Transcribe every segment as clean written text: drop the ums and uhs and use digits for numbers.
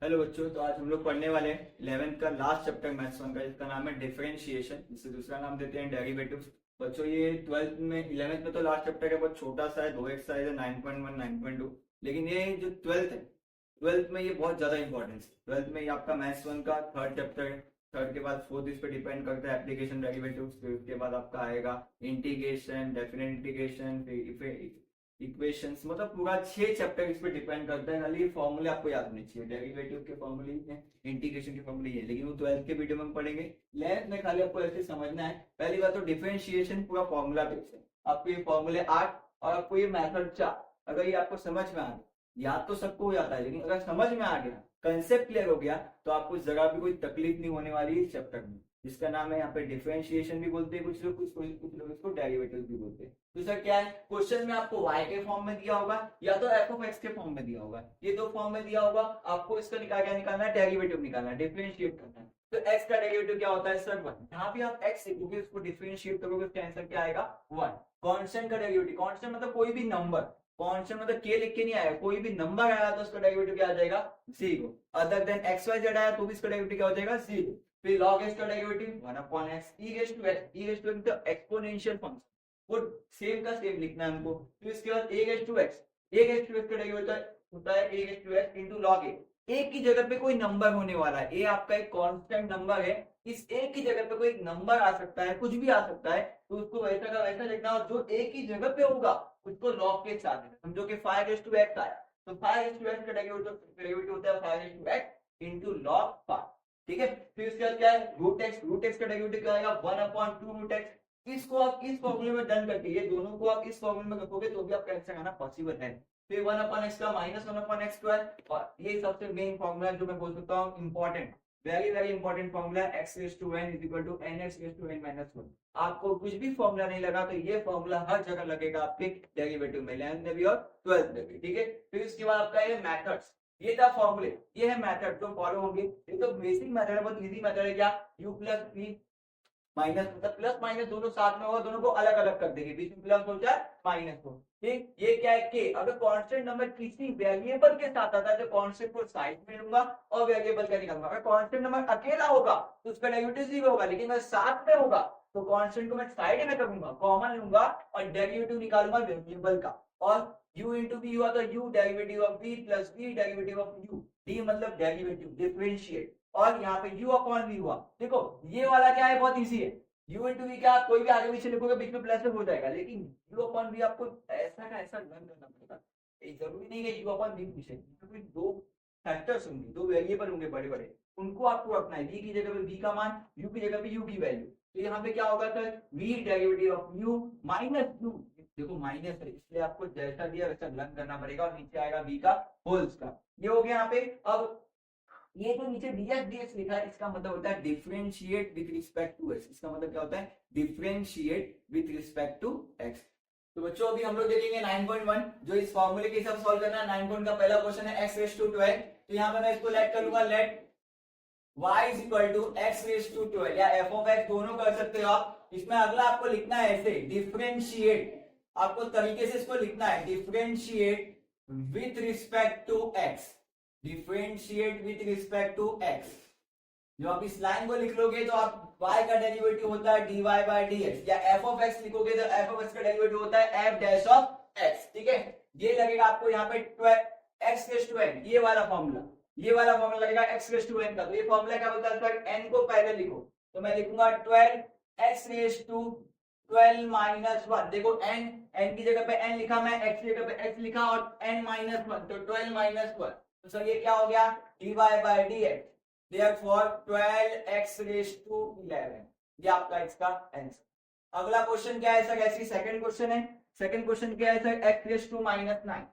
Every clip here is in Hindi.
हेलो बच्चों, तो आज हम लोग पढ़ने वाले हैं 11th का लास्ट चैप्टर मैथ्स 1 का, जिसका नाम है डिफरेंशिएशन, जिसे दूसरा नाम देते हैं डेरिवेटिव्स। बच्चों ये 12th में 11th में तो लास्ट चैप्टर है, बहुत छोटा सा है, 2 एक्सरसाइज है, 9.1 9.2। लेकिन ये जो 12th है, 12th में ये बहुत ज्यादा इंपॉर्टेंस है। 12th में ये आपका मैथ्स 1 का थर्ड चैप्टर है। थर्ड के बाद फोर्थ इस पे डिपेंड करता है एप्लीकेशन डेरिवेटिव्स। फिर उसके बाद आपका आएगा इंटीग्रेशन, डेफिनेट इंटीग्रेशन, फिर इक्वेशंस, मतलब पूरा 6 चैप्टर इस पे डिपेंड करता है। खाली फॉर्मूले आपको याद होने चाहिए, डेरिवेटिव के फॉर्मूले ही है, इंटीग्रेशन के फॉर्मूले ही है, लेकिन वो 12th के वीडियो में हम पढ़ेंगे। 11th में खाली आपको ऐसे समझना है। पहली बात तो डिफरेंशिएशन पूरा फॉर्मूला बेस्ड है। आपको ये फॉर्मूले 8 और आपको ये मेथड 4, अगर ये आपको समझ में आ गया, याद तो सबको हो जाता है, लेकिन अगर समझ में आ गया, कंसेप्ट क्लियर हो गया, तो आपको जरा भी कोई तकलीफ नहीं होने वाली है इस चैप्टर में, जिसका नाम है यहाँ पे डिफरेंशिएशन भी बोलते हैं कुछ लोग, कुछ लोग इसको डेरिवेटिव भी बोलते हैं। तो सर क्या है, क्वेश्चन में आपको y के फॉर्म में दिया होगा या तो f ऑफ x के फॉर्म में दिया होगा, ये दो फॉर्म में दिया होगा। आपको इसका क्या निकालना है, डेरिवेटिव निकालना है, डिफरेंशिएट करना है। तो x का डेरिवेटिव क्या होता है सर, 1। जहां भी आप x लिखोगे उसको डिफरेंशिएट करोगे, उसका आंसर क्या आएगा, 1। कांस्टेंट का डेरिवेटिव, कांस्टेंट मतलब कोई भी नंबर, कांस्टेंट मतलब k लिख के नहीं आएगा, कोई भी नंबर आया तो उसका डेरिवेटिव क्या आ जाएगा, 0। अदर देन xyz आया तो भी इसका डेरिवेटिव क्या हो जाएगा, 0। फिर log x का derivative 1 upon x, e raise to x, e raise to x तो एक्सपोनेंशियल फंक्शन, वो सेम का सेम लिखना है हमको। फिर इसके बाद a raise to x, a raise to x का डेरिवेटिव होता है a raise to x into log a। a की जगह पे कोई नंबर होने वाला है, a आपका एक कांस्टेंट नंबर है, इस a की जगह पे कोई एक नंबर आ सकता है, कुछ भी आ सकता है, तो उसको वैसा का वैसा लिखना, और जो a की जगह पे होगा उसको log के साथ लिखना। समझो कि 5 रेज़ टू x आया, तो 5 रेज़ टू x का डेरिवेटिव होता है 5 raise to x into log 5। ठीक है, फिर उसके बाद क्या है, रूट एक्स का डेरिवेटिव क्या आएगा, 1 अपॉन 2 रूट एक्स। इसको आप इस फॉर्मूले में डन करके, ये दोनों को आप इस फॉर्मूले में रखोगे तो भी आपका आंसर आना पॉसिबल है। फिर 1 अपॉन x का माइनस 1 अपॉन x स्क्वायर, और ये सबसे मेन फॉर्मूला जो मैं बोल सकता हूँ important, very very important formula है, x raise to n is equal to nx raise to n minus 1। आपको कुछ भी फॉर्मूला नहीं लगा तो ये फॉर्मूला हर जगह लगेगा आपके डेरिवेटिव में, 11th में भी और 12th में भी। ठीक है, फिर उसके बाद आपका ये मेथड्स, ये था फॉर्मूले, ये है मेथड जो फॉलो होंगे। ये तो बेसिक मेथड है, बहुत इजी मेथड है। क्या, u प्लस v माइनस, मतलब प्लस माइनस दोनों साथ में होगा, दोनों को अलग अलग कर देंगे, बीच में प्लस हो जाए माइनस हो। ठीक, ये क्या है k, अगर कांस्टेंट नंबर किसी वेरिएबल के साथ आता है तो कांस्टेंट को साइड में लूंगा और वेरिएबल का निकालूंगा। अगर कांस्टेंट नंबर अकेला होगा तो उसका डेरिवेटिव 0 होगा, लेकिन अगर साथ में होगा तो कांस्टेंट को मैं साइड में करूंगा, कॉमन लूंगा और डेरिवेटिव निकालूंगा वेरिएबल का। और u इंटू v हुआ तो u derivative of v plus v derivative of u, d मतलब डेरिवेटिव, डिफरेंशिएट। और यहाँ पे u अपॉन v हुआ। देखो ये वाला क्या है, बहुत इजी है, u इंटू v क्या, कोई भी आगे पीछे लिखोगे बीच में प्लस हो जाएगा, लेकिन u अपॉन v आपको ऐसा का ऐसा लर्न करना पड़ेगा। जरूरी नहीं है u अपॉन v पीछे, क्योंकि दो फैक्टर्स होंगे, दो वेरिएबल होंगे बड़े बड़े, उनको आपको रखना है, v की जगह पे v का मान, u की जगह पे u की वैल्यू। तो यहाँ पे क्या होगा sir, v derivative of u minus u, देखो माइनस है इसलिए आपको जैसा दिया वैसा लर्न करना पड़ेगा, और नीचे आएगा v का होल्स का। ये हो गया यहाँ पे। अब ये जो नीचे dx dx लिखा है, इसका मतलब होता है differentiate with respect to x। इसका मतलब क्या होता है, differentiate with respect to x। तो बच्चों अभी हम लोग देखेंगे 9.1, जो इस फॉर्मूले के हिसाब से सॉल्व करना है। 9.1 का पहला क्वेश्चन है x रेज़ टू 12। तो यहाँ पे मैं इसको लेट करूंगा, let y is equal to x raise to 12 या f ऑफ x, दोनों कर सकते हो आप। इसमें अगला आपको लिखना है ऐसे, डिफरेंशिएट, आपको तरीके से इसको लिखना है, differentiate with respect to x, differentiate with respect to x। जो आप इस लाइन को लिख लोगे तो आप y का डेरिवेटिव होता है dy बाय dx, या f ऑफ x लिखोगे तो f ऑफ x का डेरिवेटिव होता है f डैश ऑफ x। ठीक है, ये लगेगा आपको यहाँ पे 12 x रेज़ टू n, ये वाला फॉर्मूला, ये वाला फॉर्मूला लगेगा x रेज़ टू n का। तो ये फॉर्मूला क्या बोलता है सर, n को पहले लिखो, तो मैं लिखूंगा 12 x रेज़ टू 12 माइनस 1। देखो n की जगह पे n लिखा, मैं x की जगह पे x लिखा, और n माइनस 1 तो 12 माइनस 1, तो सर ये क्या हो गया, dy by dx, therefore 12x raise to 11। ये आपका इसका आंसर। अगला क्वेश्चन क्या है सर, ऐसी सेकंड क्वेश्चन है। सेकंड क्वेश्चन क्या है sir, x raise to minus 9,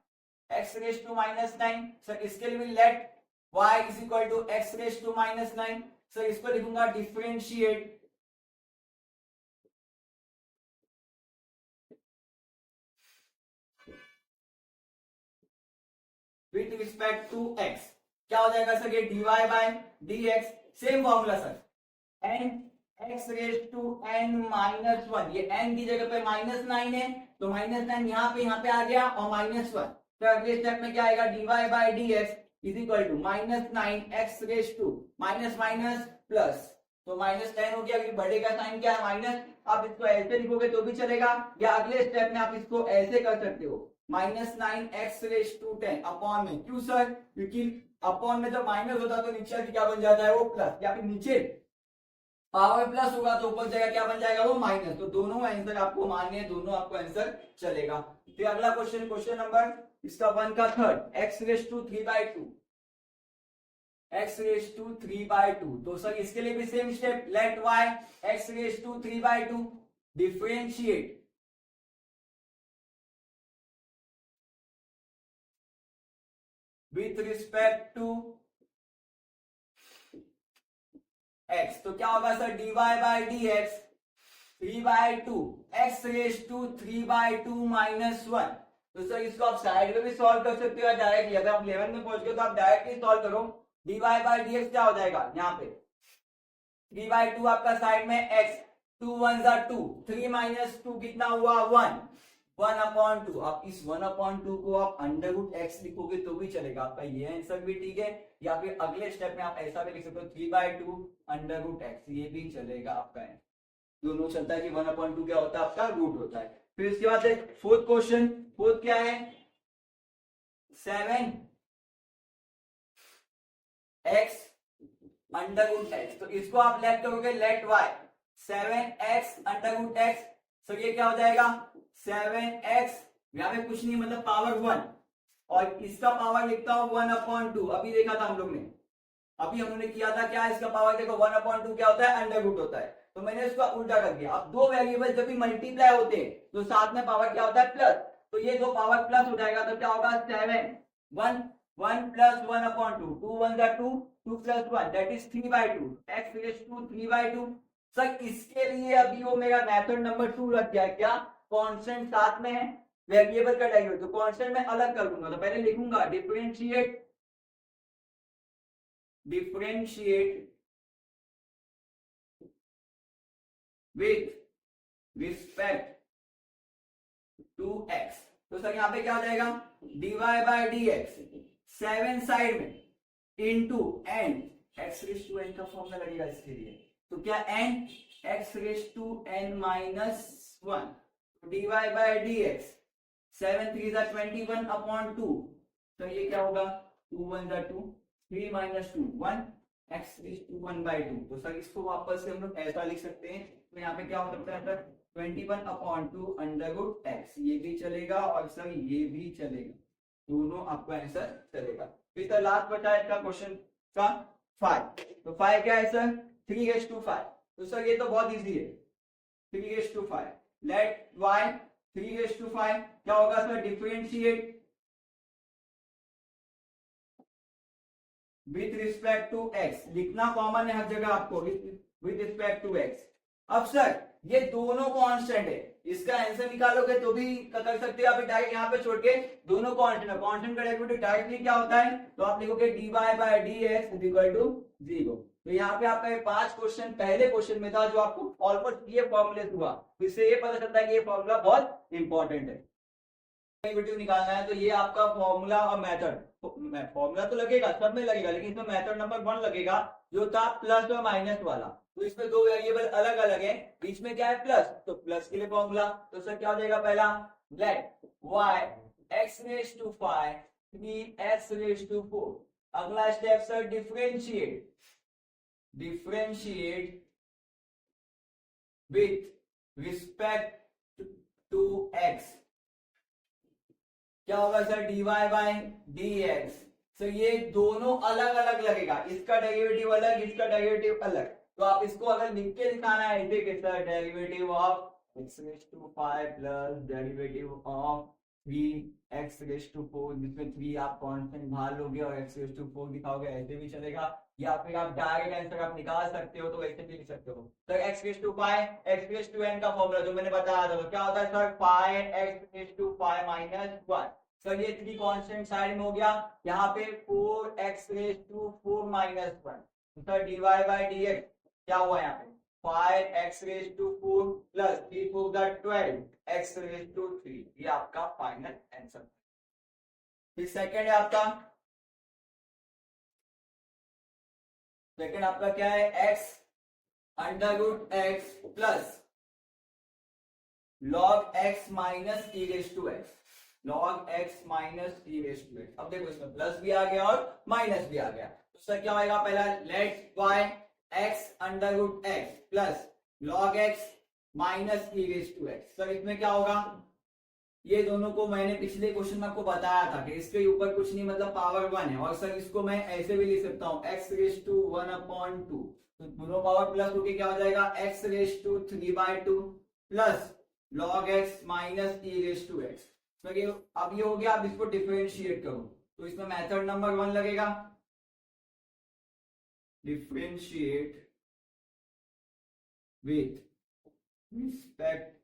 x raise to minus 9। Sir इसके लिए let y is equal to x raise to minus 9। Sir इसको लिखूंगा differentiate with respect to x। क्या हो जाएगा सर, ये dy by dx, same formula sir, n x raise to n minus 1, ये n की जगह पे माइनस 9 है तो माइनस 9 यहाँ पे आ गया, और माइनस 1। तो अगले स्टेप में क्या आएगा, dy by dx is equal to -9x⁻², minus minus plus, तो -10 हो गया, बड़े का साइन क्या है माइनस। आप इसको ऐसे लिखोगे तो भी चलेगा, या अगले स्टेप में आप इसको ऐसे कर सकते हो, -9x⁻10 अपॉन में। क्यों सर? क्योंकि अपॉन में जब माइनस होता है तो नीचे क्या बन जाता है वो प्लस, या फिर नीचे पावर प्लस होगा तो ऊपर जगह क्या बन जाएगा वो माइनस। तो दोनों आंसर आपको मानने हैं, दोनों आपको आंसर चलेगा। फिर अगला क्वेश्चन नंबर इसका 1 का थर्ड, x⁵3/2, x⁵3/2। तो सर इसके लिए भी same step, let y x⁵3/2 differentiate with respect to x। तो क्या होगा sir? dy by dx 3/2 x⁵3/2 -1। तो सर इसको आप साइड में भी सॉल्व कर सकते हो डायरेक्टली। अगर आप 11 में पहुंच गए तो आप डायरेक्टली सॉल्व करो। dy बाई dx क्या हो जाएगा यहाँ पे? 3/2 आपका साइड में x, 2 1 2, 3 - 2 कितना हुआ 1, 1/2। आप इस 1/2 को आप √x लिखोगे तो भी चलेगा, आपका ये आंसर भी ठीक है। या फिर अगले स्टेप में आप ऐसा भी लिख सकते हो 3/2 √x, ये भी चलेगा आपका। दोनों चलता है कि 1/2 क्या होता है आपका रूट होता है। फिर इसके बाद फोर्थ क्वेश्चन, फोर्थ क्या है? 7x√x। तो इसको आप लेट करोगे, लेट y 7x√x। सर ये क्या हो जाएगा? 7x, यहाँ पे कुछ नहीं मतलब पावर 1, और इसका पावर लिखता हूं 1/2। अभी देखा था हम लोग ने, अभी हमने किया था क्या, इसका पावर देखो 1/2 क्या होता है? अंडर रूट होता है। तो मैंने इसका उल्टा कर दिया। अब दो वेरिएबल जब भी मल्टीप्लाई होते हैं तो साथ में पावर क्या होता है? प्लस। तो ये दो पावर प्लस हो जाएगा तो क्या होगा? 7 1 1 + 1/2, 2 1 2, 2 + 1 दैट इज 3/2 x⁵3/2। सर इसके लिए अभी वो मेरा मेथड नंबर 2 लग गया। क्या? कांस्टेंट साथ में है, वेरिएबल का डेरिवेटिव, तो कांस्टेंट में अलग कर दूंगा। तो पहले लिखूंगा differentiate with respect to x। तो सर यहाँ पे क्या हो जाएगा? dy बाई dx 7 साइड में इंटू n, x⁵n का फॉर्मूला लगेगा इसके लिए। तो क्या n x⁵n -1 dy by dx 7 3 21/2। तो ये क्या होगा? 2 1 2, 3 - 2 1 x⁵1/2। तो सर इसको वापस से हम लोग ऐसा लिख सकते हैं। तो यहाँ पे क्या हो सकता है सर? 21/2 √x, ये भी चलेगा और सर ये भी चलेगा, दोनों आपका आंसर चलेगा। फिर सर लास्ट बचा है इसका क्वेश्चन का 5। तो 5 क्या है सर? 3/5। तो सर ये तो बहुत इजी है, 3/5। लेट y 3/5 क्या होगा sir? Differentiate with respect to x। लिखना कॉमन है हर जगह आपको, विथ रिस्पेक्ट टू x। अब सर ये दोनों कांस्टेंट है, इसका आंसर निकालोगे तो भी कर सकते हो, आप डायरेक्ट यहाँ पे छोड़ के दोनों कांस्टेंट है, कांस्टेंट का डेरिवेटिव डायरेक्टली क्या होता है? तो आप लिखोगे dy by dx is equal to 0। तो यहाँ पे आपका 5 क्वेश्चन पहले क्वेश्चन में था जो आपको ऑलमोस्ट ये फॉर्मूले हुआ, तो इससे ये पता चलता है कि ये फॉर्मूला बहुत इंपॉर्टेंट है। डेरिवेटिव निकालना है तो ये आपका फॉर्मूला और मेथड, फॉर्मूला तो लगेगा सब में लगेगा, लेकिन इसमें मेथड नंबर 1 लगेगा जो था प्लस और माइनस वाला। तो इसमें दो वेरिएबल अलग अलग है, बीच में क्या है? प्लस। तो प्लस के लिए फॉर्मूला, तो सर क्या हो जाएगा? पहला लेट y x⁵5 3x⁴। अगला step sir differentiate with respect to x। क्या होगा सर? dy by dx। तो ये दोनों अलग अलग लगेगा, इसका डेरिवेटिव अलग, इसका डेरिवेटिव अलग। तो आप इसको अगर लिख के दिखाना है ऐसे कि sir derivative of x⁵5 plus derivative of 3x⁴, जिसमें 3 आप कांस्टेंट बाहर लोगे और x⁴ दिखाओगे, ऐसे भी चलेगा। या फिर आप डायरेक्ट आंसर आप निकाल सकते हो, तो ऐसे भी लिख सकते हो। तो x⁵5 x⁵n का फॉर्मूला जो मैंने बताया था, तो क्या होता है सर? 5x⁵5 -1। सर ये 3 कांस्टेंट साइड में हो गया, यहाँ पे 4x⁴ -1। Sir dy by dx क्या हुआ यहाँ पे? 5x⁴ plus 3 4 12 x⁵3। ये आपका फाइनल आंसर। फिर सेकंड है आपका सेकंड आपका क्या है, x under root x plus log x minus e raise to x, log x minus e raise to x. अब देखो इसमें प्लस भी आ गया और माइनस भी आ गया, तो सर क्या होगा, पहला let y x under root x plus log x minus e raise to x. Sir इसमें क्या होगा, ये दोनों को मैंने पिछले क्वेश्चन में आपको बताया था कि इसके ऊपर कुछ नहीं, मतलब पावर 1 है, और सर इसको मैं ऐसे भी लिख सकता हूँ x रेस टू 1/2, तो दोनों पावर प्लस होके क्या हो जाएगा, x raise to 3/2 plus log x minus e raise to x. तो ये अब ये हो गया, अब इसको डिफरेंशिएट करो, तो इसमें मेथड नंबर 1 लगेगा, differentiate with respect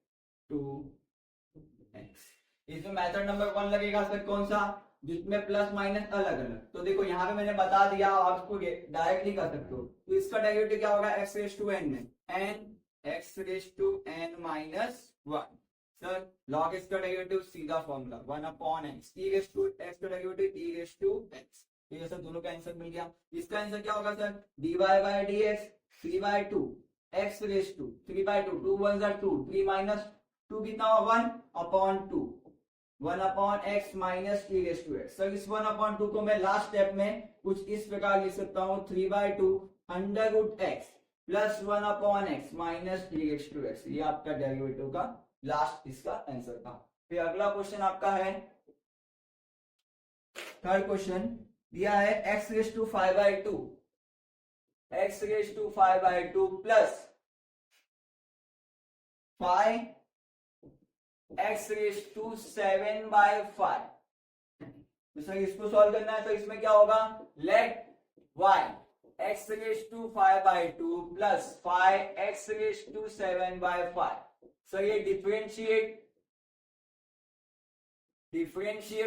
to x। इसमें मेथड नंबर 1 लगेगा सर कौन सा, जिसमें प्लस माइनस अलग अलग। तो देखो यहाँ पे मैंने बता दिया, आप इसको डायरेक्टली कर सकते हो, तो इसका डेरिवेटिव क्या होगा, x रेस टू n में n x raise to n minus 1। Sir log x का डेरिवेटिव सीधा formula 1/x, e raise to x का derivative e raise to x। तो ये सब दोनों का आंसर मिल गया। इसका आंसर क्या होगा sir, dy by dx 3/2 x raise to 3/2, 2 1 जा 2, 3 माइनस 2 कितना होगा 1/2, 1/x minus e raise to x। Sir इस 1/2 को मैं लास्ट स्टेप में कुछ इस प्रकार लिख सकता हूँ, 3/2 under root x plus 1/x minus e raise to x। ये आपका डेरिवेटिव का लास्ट इसका आंसर था। फिर अगला क्वेश्चन आपका है, थर्ड क्वेश्चन दिया है x raise to 5/2, x raise to 5/2 plus 5 x raise to 7/5। तो सर इसको सॉल्व करना है, तो इसमें क्या होगा, let y x raise to 5/2 plus 5 x raise to 7/5। Sir ये डिफरेंशिएट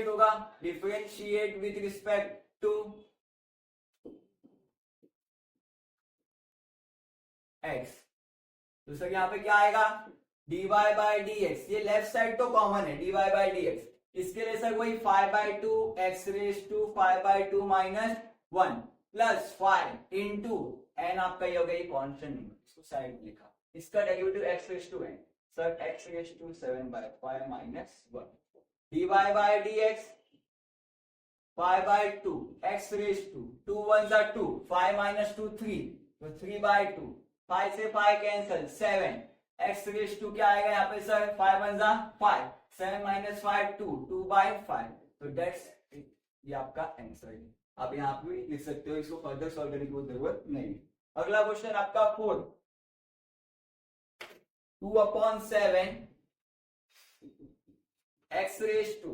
होगा, differentiate with respect to x। तो सर यहाँ पे क्या आएगा, dy बाय dx, ये लेफ्ट साइड तो कॉमन है, dy बाय dx, इसके लिए सर वही 5/2 x raise to 5/2 minus 1 plus 5 into n, आपका ये हो गया कांस्टेंट नंबर, इसको साइड लिखा। इसका derivative x raise to n, sir x raise to 7/5 minus 1, dy by dx 5/2 x raise to 2 1 जा 2, 5 माइनस 2 3, तो 3/2, 5 से 5 कैंसिल 7, x रेस टू क्या आएगा यहाँ पे सर, 5 1 जा 5, 7 माइनस 5 2, 2/5। तो दैट्स ये आपका आंसर है। आप यहाँ पे भी लिख सकते हो, इसको फर्दर सॉल्व करने की कोई जरूरत नहीं। अगला क्वेश्चन आपका 4, 2/7 x raise to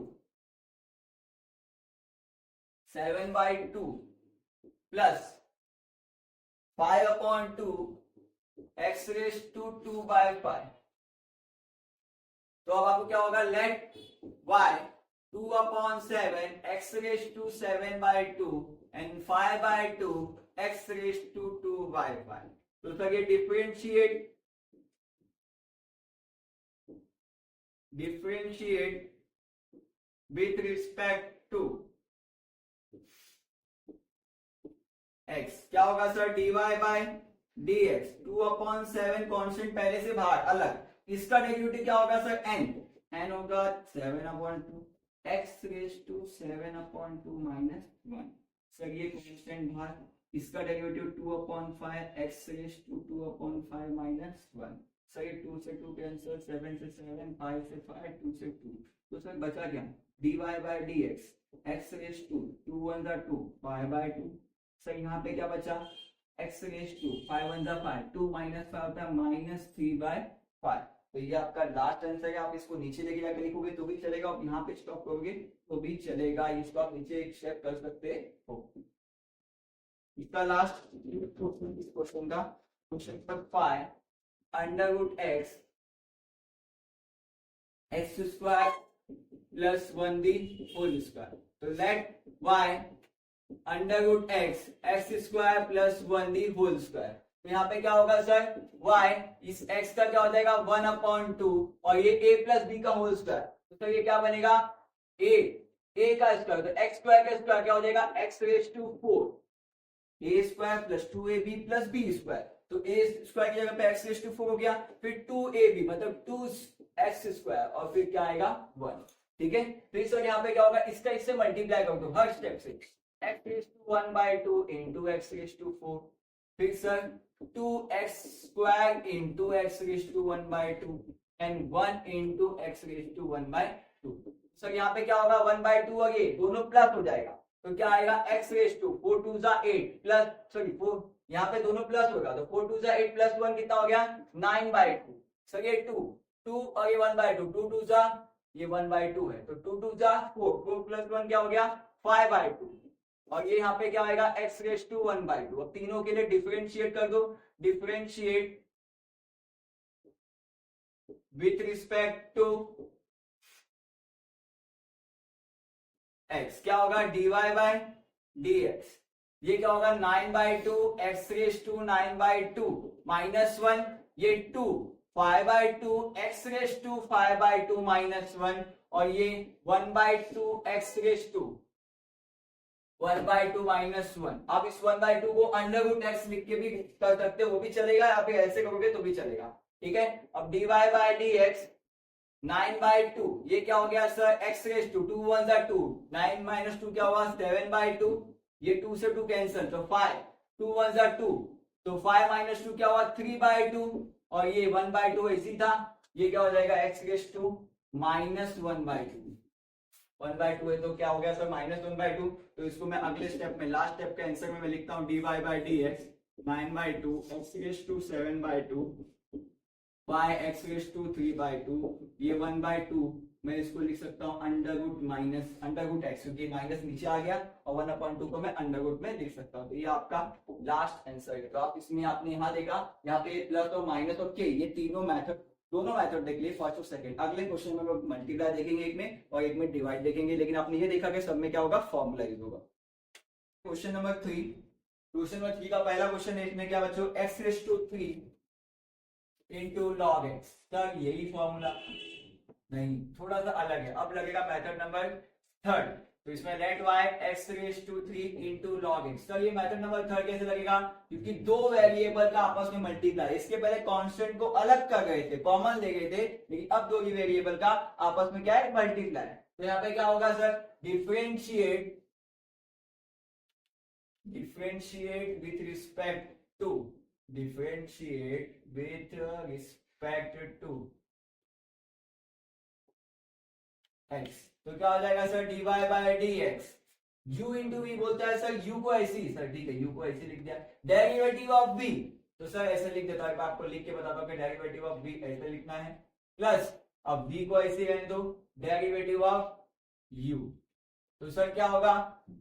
7/2 plus 5/2 x raise to 2/5। तो अब आपको क्या होगा, let y 2/7 x raise to 7/2 and 5/2 x raise to 2/5। तो सर ये differentiate with respect to x, क्या होगा sir, dy by dx 2/7 constant पहले से बाहर अलग, इसका डेरिवेटिव क्या होगा सर, n होगा 7/2 x raise to 7/2 minus 1। Sir ये कांस्टेंट बाहर, इसका derivative 2/5 x raise to 2/5 minus 1। Sir ये 2 से 2 कैंसिल, 7 से 7, 5 से 5, 2 से 2, तो सर बचा क्या, dy by dx x raise to 2 1 जा 2, 5/2। सर यहाँ पे क्या बचा, x रेस टू 5 1 जा 5, 2 माइनस 5 होता है माइनस 3/5। तो ये आपका लास्ट आंसर है। आप इसको नीचे लेके जाकर लिखोगे तो भी चलेगा, आप यहाँ पे स्टॉप करोगे तो भी चलेगा, इसको आप नीचे एक स्टेप कर सकते हो। इसका लास्ट क्वेश्चन का question number 5, under root x square plus 1d whole square. तो let y under root x square plus 1d whole square. तो यहाँ पे क्या होगा सर, y इस x का क्या हो जाएगा 1/2 और ये a प्लस b का होल स्क्वायर। तो सर ये क्या बनेगा, a का स्क्वायर, तो x स्क्वायर का स्क्वायर क्या हो जाएगा x raise to 4, a square plus 2ab plus b square, तो ए स्क्वायर की जगह पे एक्स रेज टू 4 हो गया, फिर 2ab मतलब 2x स्क्वायर और फिर क्या आएगा 1। ठीक है, फिर सर यहाँ पे क्या होगा, इसका इससे मल्टीप्लाई कर दो हर स्टेप से, x raise to 1/2 into x raise to 4, फिर sir 2x square into x raise to 1/2 and 1 into x raise to 1/2। Sir यहाँ पे क्या होगा 1/2 और ये दोनों प्लस हो जाएगा, तो क्या आएगा x रेज टू 4 2 जा 8 प्लस सॉरी 4, यहाँ पे दोनों प्लस होगा तो 4 2 जा 8 प्लस 1 कितना हो गया 9/2। सर ये 2 और ये 1/2, 2 2 जा ये 1/2 है, तो 2 2 जा 4, 4 प्लस 1 क्या हो गया 5/2, और ये यहाँ पे क्या आएगा x रेज टू 1/2। अब तीनों के लिए डिफरेंशिएट कर दो, differentiate with respect to x, क्या होगा dy बाय dx, ये क्या होगा 9/2 x रेज टू 9/2 माइनस 1, ये 2 5/2 x रेज टू 5/2 माइनस 1, और ये 1/2 x रेज टू 1/2 माइनस 1। आप इस 1/2 को अंडर रूट एक्स लिख के भी कर सकते हो, वो भी चलेगा, या फिर ऐसे करोगे तो भी चलेगा। ठीक है, अब dy बाय dx 9/2, ये क्या हो गया sir x raise to 2 1 2, 9 minus 2 क्या हुआ 7/2, ये 2 से 2 कैंसिल तो 5, 2 1 2, तो 5 माइनस 2 क्या हुआ 3/2, और ये 1/2 ऐसी था, ये क्या हो जाएगा x रेज टू माइनस 1/2, 1/2 है तो क्या हो गया सर माइनस 1/2, तो इसको मैं अगले स्टेप में लास्ट स्टेप के आंसर में मैं लिखता हूँ dy by dx 9/2 x raise to 7/2 by x raise to 3/2, ये 1/2 मैं इसको लिख सकता हूँ under root minus under root x, क्योंकि माइनस नीचे आ गया और 1/2 को मैं अंडर रूट में लिख सकता हूँ, तो ये आपका लास्ट आंसर है। तो आप इसमें आपने यहाँ देखा, यहाँ पे प्लस और माइनस और के, ये तीनों मेथड दोनों मेथड देख लिए फर्स्ट और सेकंड। अगले क्वेश्चन में हम मल्टीप्लाई देखेंगे एक में और एक में डिवाइड देखेंगे, लेकिन आपने ये देखा कि सब में क्या होगा फॉर्मूला यूज होगा। क्वेश्चन नंबर 3, क्वेश्चन नंबर 3 का पहला क्वेश्चन है, इसमें क्या बच्चों x raise to 3 into log x, sir यही फॉर्मूला नहीं, थोड़ा सा अलग है, अब लगेगा मेथड नंबर 3, तो इसमें let y x raise to 3 into log x. Sir ये मेथड नंबर 3 कैसे लगेगा, क्योंकि दो वेरिएबल का आपस में मल्टीप्लाई, इसके पहले कांस्टेंट को अलग कर गए थे, कॉमन ले गए थे, लेकिन अब दो ही वेरिएबल का आपस में क्या है मल्टीप्लाई, तो यहाँ पे क्या होगा sir differentiate with respect to x, तो क्या हो जाएगा sir dy by dx, u into v बोलता है सर u को ऐसी, सर ठीक है u को ऐसे लिख दिया, डेरिवेटिव ऑफ v, तो सर ऐसे लिख देता है, आपको लिख के बताता हूं कि डेरिवेटिव ऑफ v ऐसे लिखना है, प्लस अब v को ऐसे रहने दो डेरिवेटिव ऑफ u, तो सर क्या होगा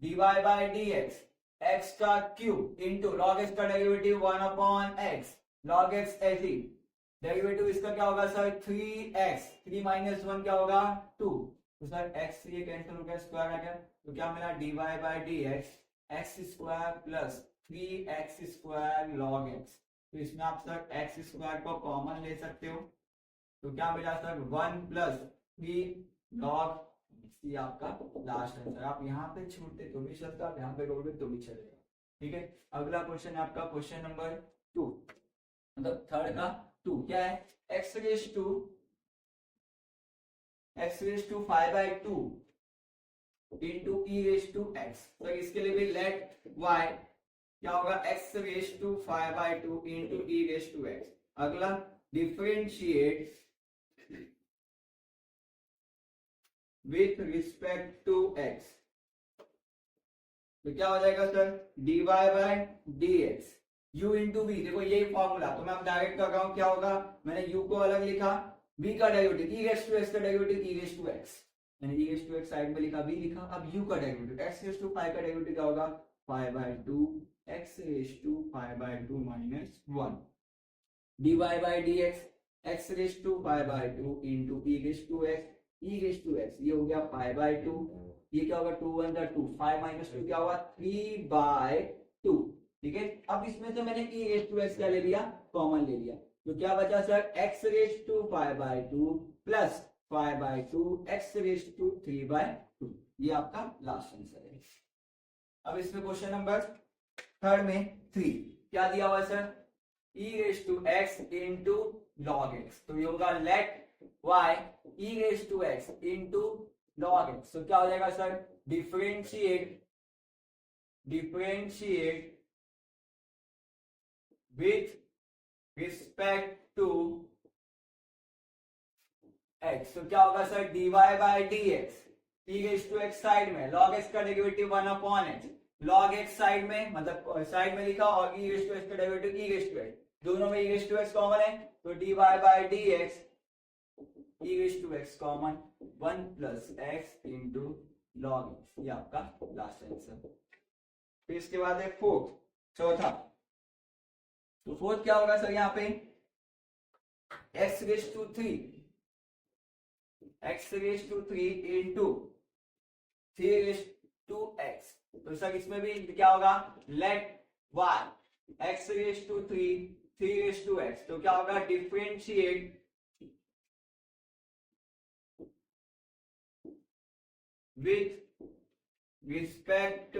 dy बाय dx x का क्यूब इंटू लॉग x का डेरिवेटिव 1/x, लॉग x ऐसी डेरिवेटिव इसका क्या होगा सर 3x, 3 माइनस 1 क्या होगा 2, तो सर x ये कैंसिल हो गया स्क्वायर आ गया, तो क्या मिला dy by dx x square plus 3x square log x, तो इसमें आप सर x स्क्वायर को कॉमन ले सकते हो, तो क्या मिला सर 1 प्लस 3 लॉग, ये आपका लास्ट आंसर। आप यहाँ पे छूटते तो भी चलता, आप यहाँ पे करोगे तो भी चलेगा। ठीक है, अगला क्वेश्चन है आपका क्वेश्चन नंबर 2, मतलब थर्ड का 2, क्या है x raise to 5/2 into e raise to x, तो इसके लिए भी लेट y क्या होगा x raise to 5/2 into e raise to x। अगला differentiate with respect to x, तो क्या हो जाएगा sir dy by dx u into v, देखो यही फॉर्मूला, तो मैं अब डायरेक्ट कर रहा हूं, क्या होगा मैंने u को अलग लिखा, v का derivative e raise to x का derivative e raise to x, मैंने e raise to x side में लिखा, v लिखा, अब u का डेरिवेटिव x रेज टू 5 का डेरिवेटिव क्या होगा 5/2 x raise to 5/2 minus 1, dy by dx x raise to 5/2 into e raise to x, e raise to x ये हो गया 5/2, ये क्या होगा 2 1 2, 5 माइनस 2 क्या होगा 3/2। ठीक है, अब इसमें से मैंने e रेज टू x क्या ले लिया कॉमन ले लिया, तो क्या बचा sir x raise to 5/2 plus 5/2 x raise to 3/2, ये आपका लास्ट आंसर है। अब इसमें क्वेश्चन नंबर थर्ड में 3, क्या दिया हुआ sir, e raise to x into log x, तो ये होगा let y e raise to x into log x, तो क्या हो जाएगा sir, differentiate with respect to x, तो क्या होगा sir, dy by dx, e raise to x side में, log x का derivative 1 upon x, log x side में मतलब साइड में लिखा, और e रेज टू x का derivative e raise to x, दोनों में e raise to x common है, तो dy by dx e raise to x common 1 plus x into log x, ये आपका लास्ट आंसर। फिर इसके बाद है फोर्थ, चौथा, तो फोर्थ क्या होगा सर, यहाँ पे x raise to 3 into 3 raise to x, तो सर इसमें भी क्या होगा, let y x raise to 3 raise to x, तो क्या होगा, differentiate with respect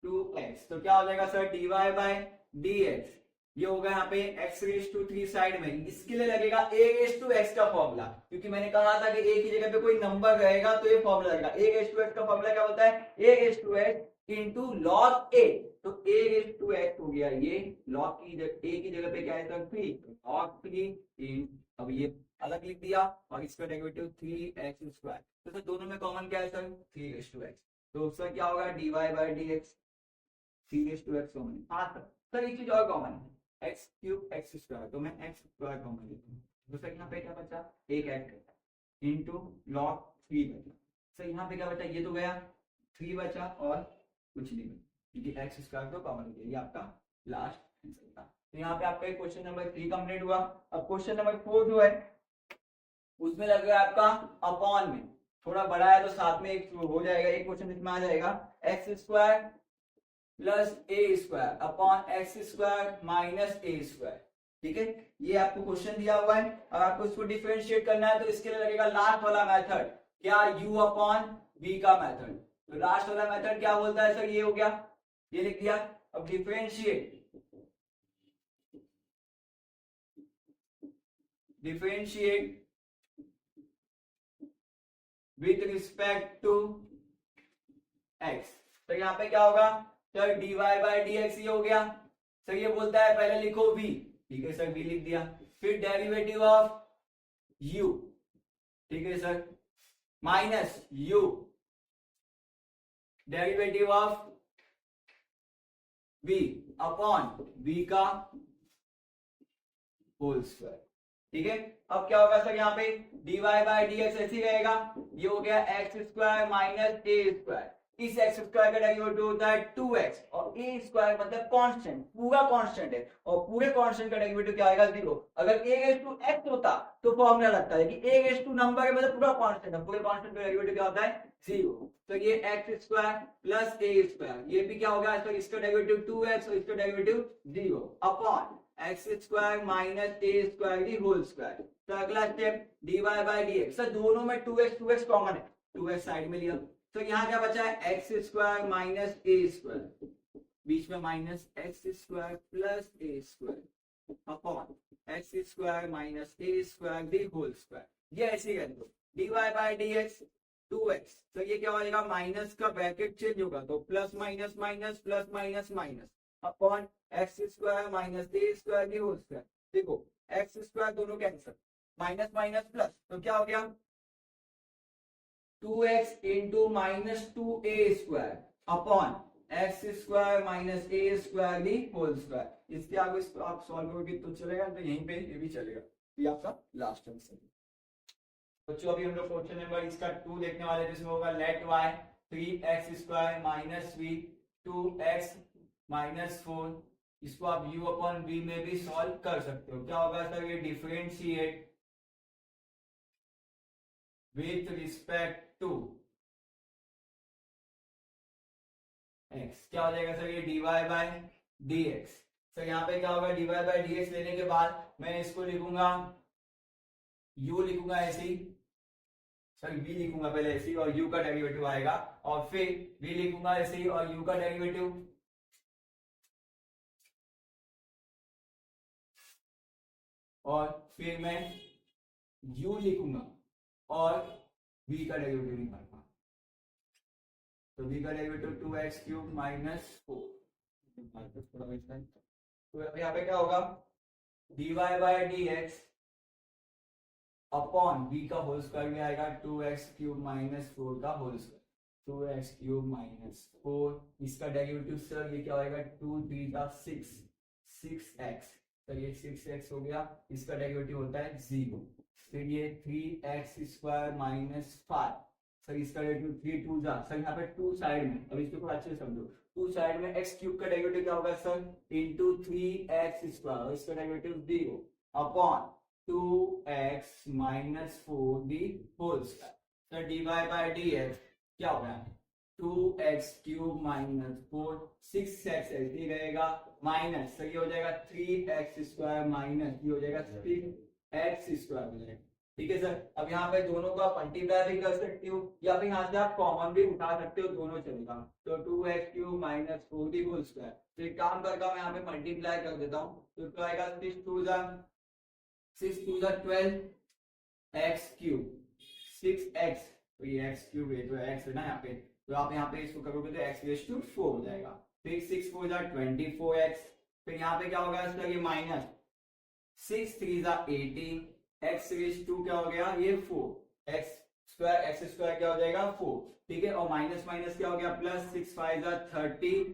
to x, तो क्या हो जाएगा सर, dy बाय dx, ये होगा यहाँ पे x रेज टू 3 साइड में, इसके लिए लगेगा a रेज टू x का फॉर्मूला, क्योंकि मैंने कहा था कि a की जगह पे कोई नंबर रहेगा तो ये फॉर्मूला लगेगा, a रेज टू x का फॉर्मूला क्या होता है, a raise to x into log a, तो a रेज टू x हो गया ये, लॉग की a की जगह पे क्या है सर, 3, लॉग 3, अब ये अलग लिख दिया, और इसका डेरिवेटिव 3x स्क्वायर, तो सर दोनों में कॉमन क्या है सर, 3 रेज टू x, तो सर क्या होगा, dy by dx 3 raise to x common, हाँ सर एक चीज और कॉमन है, एक्स क्यूब एक्स स्क्वायर, तो मैं एक्स स्क्वायर कॉमन लेता हूँ, दूसरा यहाँ पे क्या बचा, एक एक्स इंटू लॉग 3 बचा, सर यहाँ पे क्या बचा, ये तो गया 3 बचा और कुछ नहीं बचा, क्योंकि एक्स स्क्वायर को कॉमन लिया, ये आपका लास्ट आंसर था। तो यहाँ पे आपका क्वेश्चन नंबर 3 कंप्लीट हुआ। अब क्वेश्चन नंबर 4 जो है उसमें लग रहा है आपका अपॉन में, थोड़ा बड़ा है तो साथ में एक हो जाएगा, एक क्वेश्चन इसमें आ जाएगा, x square plus a square upon x square minus a square, ठीक है, ये आपको क्वेश्चन दिया हुआ है, और आपको इसको डिफरेंशिएट करना है, तो इसके लिए लगेगा लास्ट वाला मेथड, क्या, u अपॉन v का मेथड, तो लास्ट वाला मेथड क्या बोलता है सर, ये हो गया, ये लिख दिया, अब differentiate with respect to x, तो यहाँ पे क्या होगा सर, dy बाय dx ये हो गया, सर ये बोलता है पहले लिखो v, ठीक है सर v लिख दिया, फिर डेरिवेटिव ऑफ u, ठीक है sir, minus u derivative of v upon v का होल स्क्वायर, ठीक है। अब क्या होगा सर, यहाँ पे dy बाय dx ऐसे ही रहेगा, ये हो गया x square minus a square, इस एक्स स्क्वायर का डेरिवेटिव होता है 2x, और ए स्क्वायर मतलब कांस्टेंट, पूरा कांस्टेंट है, और पूरे कांस्टेंट का डेरिवेटिव क्या आएगा, 0, अगर a रेज टू x होता तो फॉर्मूला लगता है कि a रेज टू नंबर है मतलब पूरा कांस्टेंट है, पूरे कांस्टेंट का डेरिवेटिव क्या होता है, 0, तो ये x square plus a square, ये भी क्या हो गया, तो इसका डेरिवेटिव 2x और इसका derivative 0 upon x square minus a square की होल स्क्वायर, तो अगला step dy by dx, sir दोनों में 2x कॉमन है, 2x साइड में लिया, तो यहाँ क्या बचा है, x square minus a square, बीच में minus x square plus a square upon x square minus a square the whole square, ये ऐसे कर दो, dy बाय dx 2x, तो ये क्या हो जाएगा, माइनस का ब्रैकेट चेंज होगा तो plus minus minus plus minus minus upon x square minus a square the whole square, देखो एक्स स्क्वायर दोनों कैंसिल, माइनस माइनस प्लस, तो क्या हो गया 2x into minus 2a square upon x square minus a square the whole square, इसके आगे इसको आप सॉल्व करोगे तो चलेगा, तो यहीं पे ये भी चलेगा, ये आपका लास्ट आंसर है। बच्चों अभी हम लोग क्वेश्चन नंबर इसका 2 देखने वाले, जिसमें होगा let y 3x square minus v 2x minus 4, इसको आप u अपॉन v में भी सॉल्व कर सकते हो, क्या होगा सर, ये differentiate with respect to x, क्या हो जाएगा सर, ये dy बाय dx, सर यहाँ पे क्या होगा, dy बाय dx लेने के बाद मैं इसको लिखूंगा, u लिखूंगा ऐसे ही, सर v लिखूंगा पहले ऐसे ही, और u का डेरिवेटिव आएगा, और फिर v लिखूंगा ऐसे ही और u का डेरिवेटिव, और फिर मैं u लिखूंगा और v का डेरिवेटिव निकालूंगा। तो v का डेरिवेटिव 2x क्यूब माइनस 4, तो यहाँ पे क्या होगा dy by dx upon v का होल स्क्वायर में आएगा 2x क्यूब माइनस 4 का whole square, 2x cube minus 4, इसका डेरिवेटिव सर ये क्या होगा 2 3 का 6x, तो ये 6x हो गया, इसका डेरिवेटिव होता है 0, फिर ये 3x स्क्वायर माइनस 5, सर इसका डेरिवेटिव 3 2 जा, सर यहाँ पे 2 साइड में, अब इसको थोड़ा अच्छे से समझो, 2 साइड में x क्यूब का डेरिवेटिव क्या होगा सर इंटू 3x स्क्वायर, इसका derivative 0 upon 2x minus 4 the whole square, sir dy by dx क्या होगा 2x क्यूब माइनस 4, 6x ऐसे रहेगा माइनस, सर ये हो जाएगा 3x स्क्वायर माइनस ये हो जाएगा 6x स्क्वायर हो जाएगा। ठीक है सर, अब यहाँ पे दोनों का मल्टीप्लाई भी कर सकते हो या फिर यहाँ से आप कॉमन भी उठा सकते हो, दोनों चलेगा, तो 2x cube minus 4 the whole square, तो एक काम करता हूँ मैं यहाँ पे मल्टीप्लाई कर देता हूँ, तो क्या आएगा 6 2 12 x क्यूब 6x, तो ये x क्यूब है तो x है ना यहाँ पे, तो आप यहाँ पे इसको करोगे तो x रेज टू 4 हो जाएगा, फिर 6 4 24x, फिर यहाँ पे क्या होगा इसका ये माइनस 6 3 18, x रेज टू क्या हो गया ये 4, x स्क्वायर क्या हो जाएगा 4, ठीक है, और माइनस माइनस क्या हो गया plus 6 5 30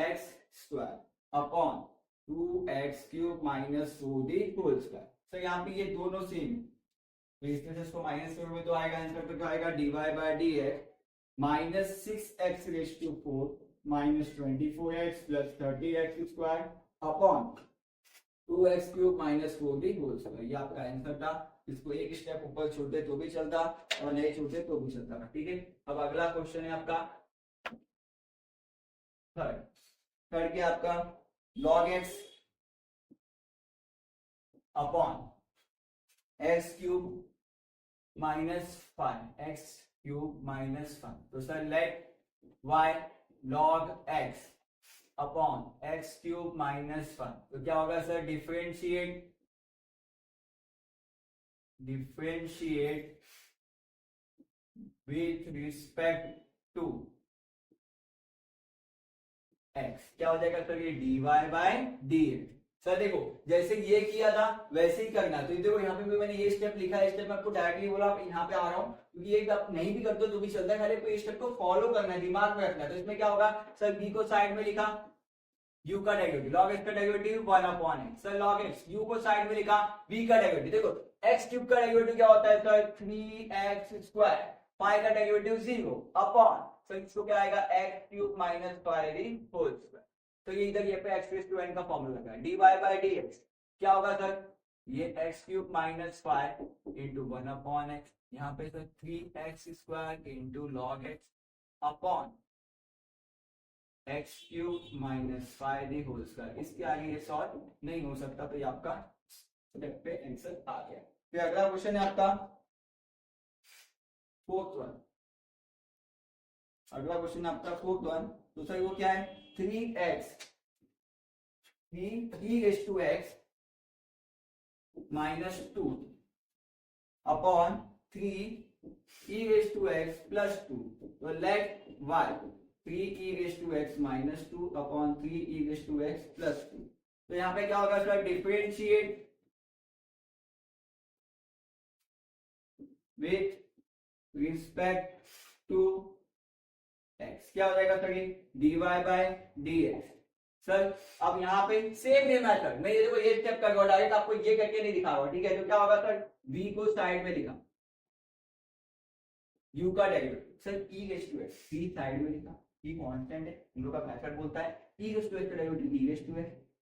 x square upon 2x cube minus 4 the whole square. तो यहाँ पे ये दोनों सेम, तो इसमें से इसको माइनस करोगे तो आएगा आंसर, तो क्या आएगा dy by dx minus 6x raise to 4 minus 24x plus 30x square upon 2x cube minus 4 the whole square, ये आपका आंसर था। इसको एक स्टेप ऊपर छोड़ते तो भी चलता और नहीं छोड़ते तो भी चलता, ठीक है। अब अगला क्वेश्चन है आपका थर्ड के आपका log x upon x cube minus 5 x cube minus 5, तो sir let y log x upon x cube minus 5, तो क्या होगा sir differentiate with respect to x, क्या हो जाएगा सर ये dy बाय dx। सर देखो जैसे ये किया था वैसे ही करना, तो देखो यहाँ पे भी मैंने ये स्टेप लिखा है, स्टेप मैं आपको डायरेक्टली बोला यहाँ पे आ रहा हूँ, क्योंकि ये आप नहीं भी करते तो भी चलता है, खाली आपको ये स्टेप को फॉलो करना है, दिमाग में रखना है। तो इसमें क्या होगा सर b को साइड में लिखा, u का डेरिवेटिव log x का derivative 1 upon x, sir log x u को साइड में लिखा, v का डेरिवेटिव देखो x क्यूब का डेरिवेटिव क्या होता है सर 3x स्क्वायर, पाई का डेरिवेटिव 0 अपॉन, सर इसको क्या आएगा x cube minus 5 whole square, तो ये इधर ये पे x रेज़ टू n का फॉर्मूला लगा है, dy बाय dx क्या होगा सर ये x cube minus 5 into 1 upon x, यहाँ पे sir 3x square into log x upon x cube minus 5 the whole square. इसके आगे ये सॉल्व नहीं हो सकता, तो ये आपका स्टेप पे आंसर आ गया। फिर अगला क्वेश्चन है आपका फोर्थ वन, अगला क्वेश्चन आपका फोर्थ वन, तो सर वो क्या है 3x 3 माइनस 2 अपॉन 3 प्लस 2, तो let y 3 minus 2 upon 3 plus 2, तो यहाँ पे क्या होगा sir differentiate with respect to x, क्या हो जाएगा सर ये dy बाय dx। सर अब यहाँ पे सेम ये मेथड, मैं ये देखो ये स्टेप करूंगा डायरेक्ट, आपको ये करके नहीं दिखाऊंगा, ठीक है। तो क्या होगा सर v को साइड में लिखा, u का डेरिवेटिव सर e साइड में लिखा, e कांस्टेंट है, इन लोगों का मेथड बोलता है e का डेरिवेटिव e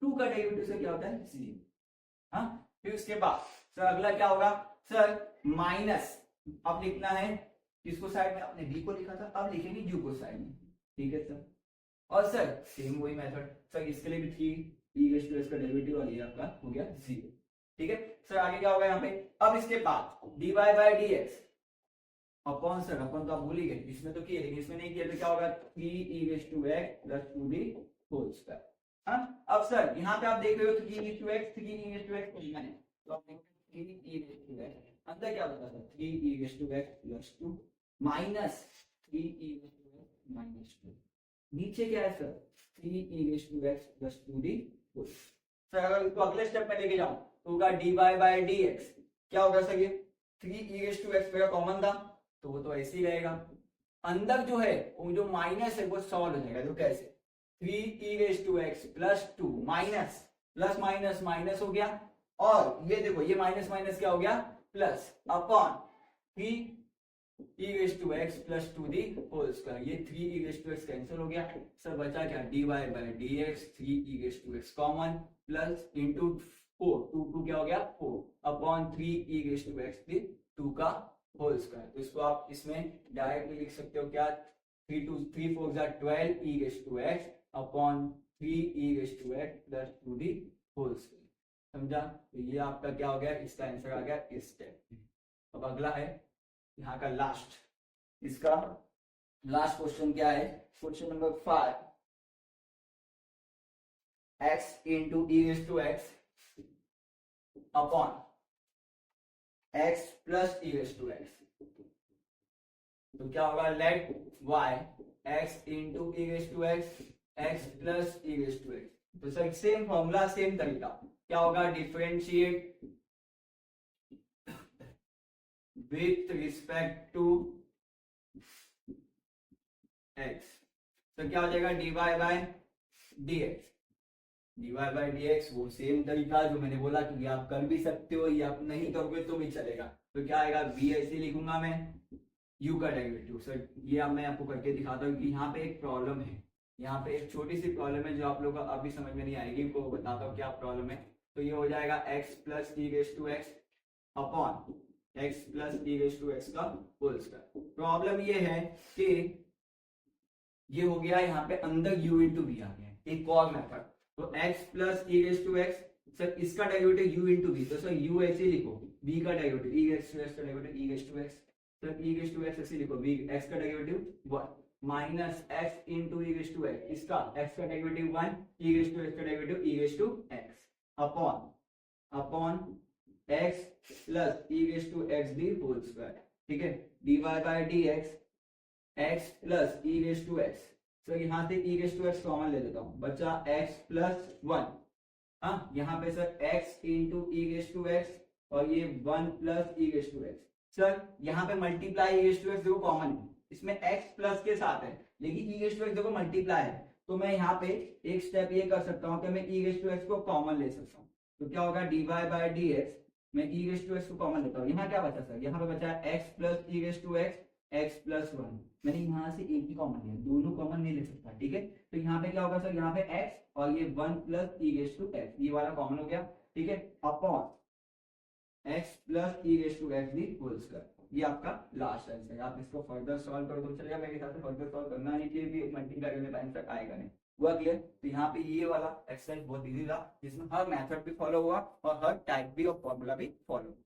2 का डेरिवेटिव से क्या होता है 0, हाँ। फिर उसके बाद सर अगला क्या होगा सर माइनस, अब लिखना है किसको साइड में, आपने v को लिखा था, अब लिखेंगे u को साइड में, ठीक है सर। और सर सेम वही मेथड, सर इसके लिए भी 3 का डेरिवेटिव और ये आपका हो गया 0, ठीक है सर। आगे क्या होगा यहाँ पे, अब इसके बाद dy by dx upon, sir अपन तो आप भूल ही गए, इसमें तो किए लेकिन इसमें नहीं किया, तो क्या होगा 3e plus 2d whole square, हाँ। अब सर यहाँ पे आप देख रहे हो 3e3 है, तो आप लिखेंगे 3 e रेज टू एक्स, अंदर क्या बचा था 3 e raise to x plus 2 minus 3 e raise to x minus 2, नीचे क्या है sir 3 e raise to x plus 2d whole. Sir अगर इसको अगले स्टेप में लेके जाऊं तो होगा dy बाय dx, क्या होगा सर ये 3 e रेज टू एक्स मेरा कॉमन था तो वो तो ऐसे ही रहेगा, अंदर जो है वो जो माइनस है वो सॉल्व हो जाएगा, तो कैसे 3 e raise to x plus 2 minus plus minus minus हो गया, और ये देखो ये माइनस माइनस क्या हो गया plus upon 3 e raise to x plus 2d whole square, ये 3 e raise to x cancel हो गया, सर बचा क्या dy by dx 3 e raise to x common plus into 4 2 क्या हो गया 4 upon 3 e raise to x 2 का होल स्क्वायर, तो इसको आप इसमें डायरेक्टली लिख सकते हो क्या 3 4 12 e raise to x upon 3 e raise to x plus 2d whole square, समझा। तो ये आपका क्या हो गया, इसका आंसर आ गया इस स्टेप। अब अगला है यहाँ का लास्ट, इसका लास्ट क्वेश्चन क्या है, question number 5 x into e raise to x upon x plus e raise to x, तो क्या होगा let y x into e raise to x x plus e raise to x, तो सर सेम फॉर्मूला सेम तरीका, क्या होगा differentiate with respect to x, तो क्या हो जाएगा dy by dx, dy by dx वो सेम तरीका जो मैंने बोला कि ये आप कर भी सकते हो, ये आप नहीं करोगे तो भी चलेगा, तो क्या आएगा v ऐसे लिखूंगा मैं u का डेरिवेटिव, सर ये अब मैं आपको करके दिखाता हूँ कि यहाँ पे एक प्रॉब्लम है, यहाँ पे एक छोटी सी प्रॉब्लम है जो आप लोग को अभी समझ में नहीं आएगी, को बताता हूँ क्या प्रॉब्लम है। तो ये हो जाएगा x plus e raise to x upon x plus e raise to x का होल स्क्वायर। प्रॉब्लम ये है कि ये हो गया यहाँ पे अंदर u इंटू वी आ गया, एक और मेथड, तो x plus e raise to x, sir इसका डेरिवेटिव u इंटू वी, तो सर u ऐसे लिखो, v का derivative e raise to x का derivative e raise to x, sir e raise to x ऐसे लिखो, v x का derivative 1 minus x into e raise to x, इसका x का derivative 1 e raise to x का derivative e raise to x upon x plus e raise to x the whole square, ठीक है, dy by dx x plus e raise to x, sir यहाँ से e raise to x common ले लेता हूँ, बचा x प्लस 1, हाँ यहाँ पे sir x into e raise to x और ये 1 plus e raise to x, sir यहाँ पे multiply e raise to x देखो कॉमन है, इसमें x प्लस के साथ है, लेकिन ई रेज टू एक्स देखो मल्टीप्लाई है, तो मैं यहाँ पे एक स्टेप ये कर सकता हूँ कि मैं ई रेज टू एक्स को कॉमन ले सकता हूँ, तो क्या होगा dy बाय dx, मैं ई रेज टू एक्स को कॉमन लेता हूँ, यहाँ क्या बचा सर, यहाँ पे बचा x plus e raise to x x plus 1, मैंने यहाँ से एक ही कॉमन लिया, दोनों कॉमन नहीं ले सकता, ठीक है, तो यहाँ पे क्या होगा सर, यहाँ पे x और ये 1 plus e raise to x, ये वाला कॉमन हो गया, ठीक है, upon x plus e raise to x the whole square, ये आपका लास्ट आंसर है। आप इसको फर्दर सॉल्व करो तो चलेगा, मेरे हिसाब से फर्दर सॉल्व करना नहीं चाहिए, भी मल्टीप्लाई करने का आंसर आएगा नहीं, हुआ क्लियर। तो यहाँ पे ये वाला एक्सरसाइज बहुत इजी था, जिसमें हर मेथड भी फॉलो हुआ और हर टाइप भी और फॉर्मूला भी फॉलो।